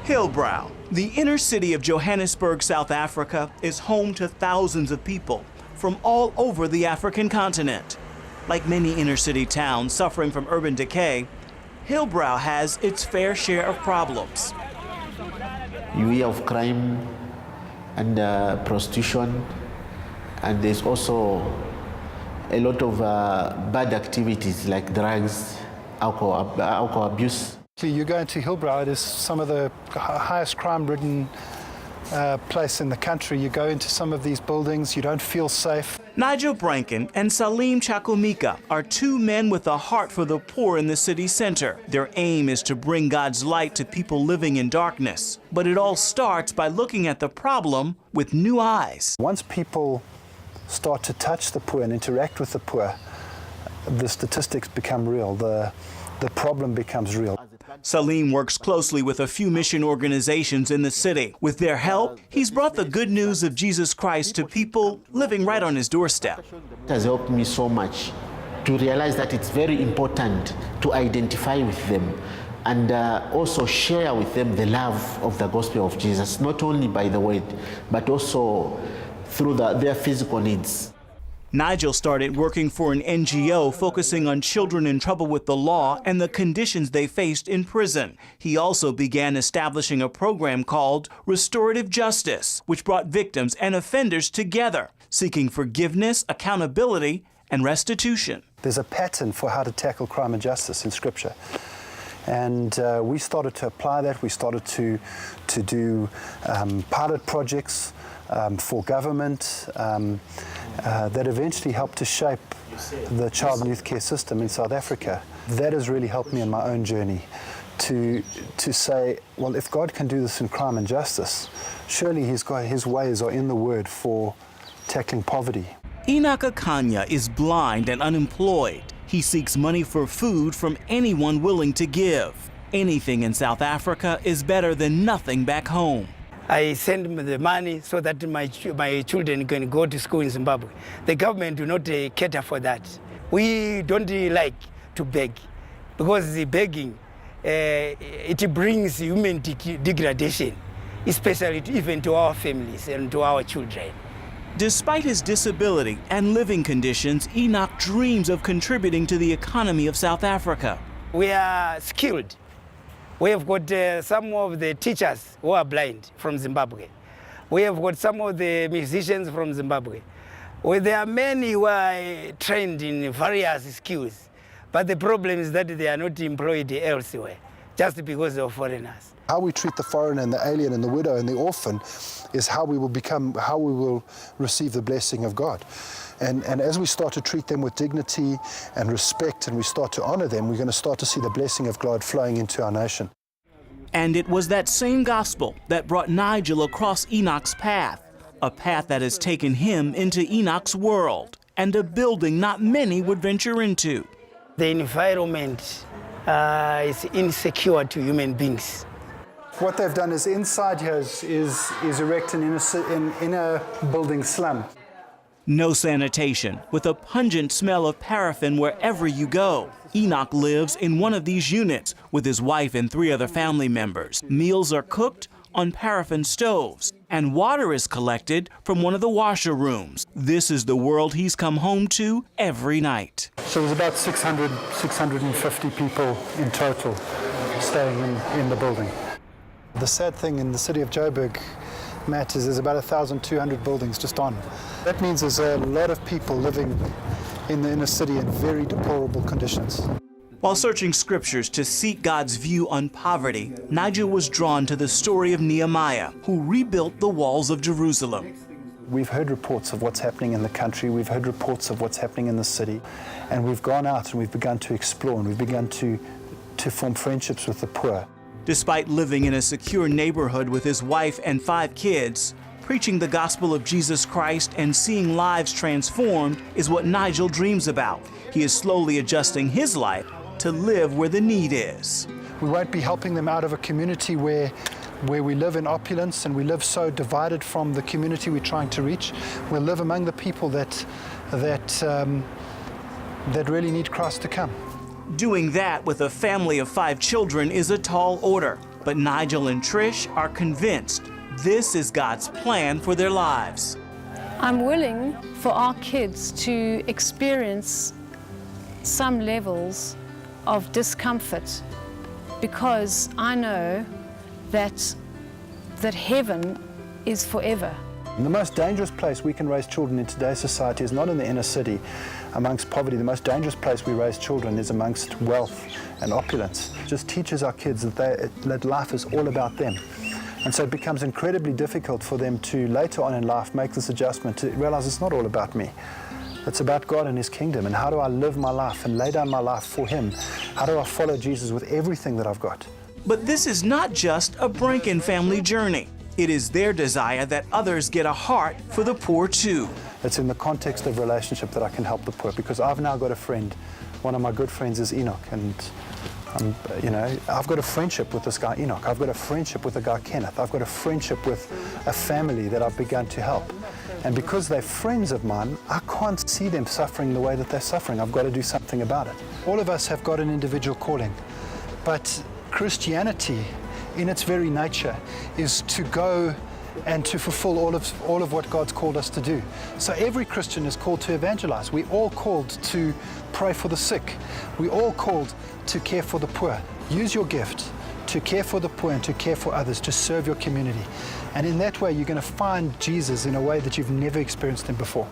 Hillbrow, the inner city of Johannesburg, South Africa, is home to thousands of people from all over the African continent. Like many inner city towns suffering from urban decay, Hillbrow has its fair share of problems. You hear of crime and prostitution, and there's also a lot of bad activities like drugs, alcohol abuse. You go into Hillbrow, it is some of the highest crime-ridden place in the country. You go into some of these buildings, you don't feel safe. Nigel Branken and Salim Chakumika are two men with a heart for the poor in the city center. Their aim is to bring God's light to people living in darkness. But it all starts by looking at the problem with new eyes. Once people start to touch the poor and interact with the poor, the statistics become real. The problem becomes real. Salim works closely with a few mission organizations in the city. With their help, he's brought the good news of Jesus Christ to people living right on his doorstep. It has helped me so much to realize that it's very important to identify with them and also share with them the love of the gospel of Jesus, not only by the word, but also through their physical needs. Nigel started working for an NGO focusing on children in trouble with the law and the conditions they faced in prison. He also began establishing a program called Restorative Justice, which brought victims and offenders together, seeking forgiveness, accountability, and restitution. There's a pattern for how to tackle crime and justice in Scripture. And we started to apply that. We started to do pilot projects for government that eventually helped to shape the child and youth care system in South Africa. That has really helped me in my own journey to say, well, if God can do this in crime and justice, surely his ways are in the Word for tackling poverty. Enoch Akanya is blind and unemployed. He seeks money for food from anyone willing to give. Anything in South Africa is better than nothing back home. I send the money so that my children can go to school in Zimbabwe. The government do not cater for that. We don't like to beg, because the begging, it brings human degradation, especially even to our families and to our children. Despite his disability and living conditions, Enoch dreams of contributing to the economy of South Africa. We are skilled. We have got some of the teachers who are blind from Zimbabwe. We have got some of the musicians from Zimbabwe. Well, there are many who are trained in various skills, but the problem is that they are not employed elsewhere, just because of foreigners. How we treat the foreigner and the alien and the widow and the orphan is how we will receive the blessing of God. And as we start to treat them with dignity and respect, and we start to honor them, we're going to start to see the blessing of God flowing into our nation. And it was that same gospel that brought Nigel across Enoch's path, a path that has taken him into Enoch's world, and a building not many would venture into. The environment is insecure to human beings. What they've done is inside here is erect an inner building slum. No sanitation, with a pungent smell of paraffin wherever you go. Enoch lives in one of these units with his wife and 3 other family members. Meals are cooked on paraffin stoves, and water is collected from one of the washer rooms. This is the world he's come home to every night. So there's about 650 people in total staying in the building. The sad thing in the city of Joburg, Matt, is there's about 1,200 buildings just on. That means there's a lot of people living in the inner city in very deplorable conditions. While searching scriptures to seek God's view on poverty, Nigel was drawn to the story of Nehemiah, who rebuilt the walls of Jerusalem. We've heard reports of what's happening in the country, we've heard reports of what's happening in the city, and we've gone out and we've begun to explore, and we've begun to form friendships with the poor. Despite living in a secure neighborhood with his wife and 5 kids, preaching the gospel of Jesus Christ and seeing lives transformed is what Nigel dreams about. He is slowly adjusting his life to live where the need is. We won't be helping them out of a community where we live in opulence and we live so divided from the community we're trying to reach. We'll live among the people that really need Christ to come. Doing that with a family of 5 children is a tall order. But Nigel and Trish are convinced this is God's plan for their lives. I'm willing for our kids to experience some levels of discomfort because I know that heaven is forever. And the most dangerous place we can raise children in today's society is not in the inner city amongst poverty. The most dangerous place we raise children is amongst wealth and opulence. It just teaches our kids that life is all about them. And so it becomes incredibly difficult for them to later on in life make this adjustment to realize it's not all about me. It's about God and His kingdom, and how do I live my life and lay down my life for Him? How do I follow Jesus with everything that I've got? But this is not just a Branken family journey. It is their desire that others get a heart for the poor too. It's in the context of relationship that I can help the poor, because I've now got a friend. One of my good friends is Enoch, and I've got a friendship with this guy Enoch. I've got a friendship with the guy Kenneth. I've got a friendship with a family that I've begun to help. And because they're friends of mine, I can't see them suffering the way that they're suffering. I've got to do something about it. All of us have got an individual calling, but Christianity, in its very nature, is to go and to fulfill all of what God's called us to do. So every Christian is called to evangelize. We're all called to pray for the sick. We're all called to care for the poor. Use your gift to care for the poor and to care for others, to serve your community. And in that way, you're going to find Jesus in a way that you've never experienced Him before.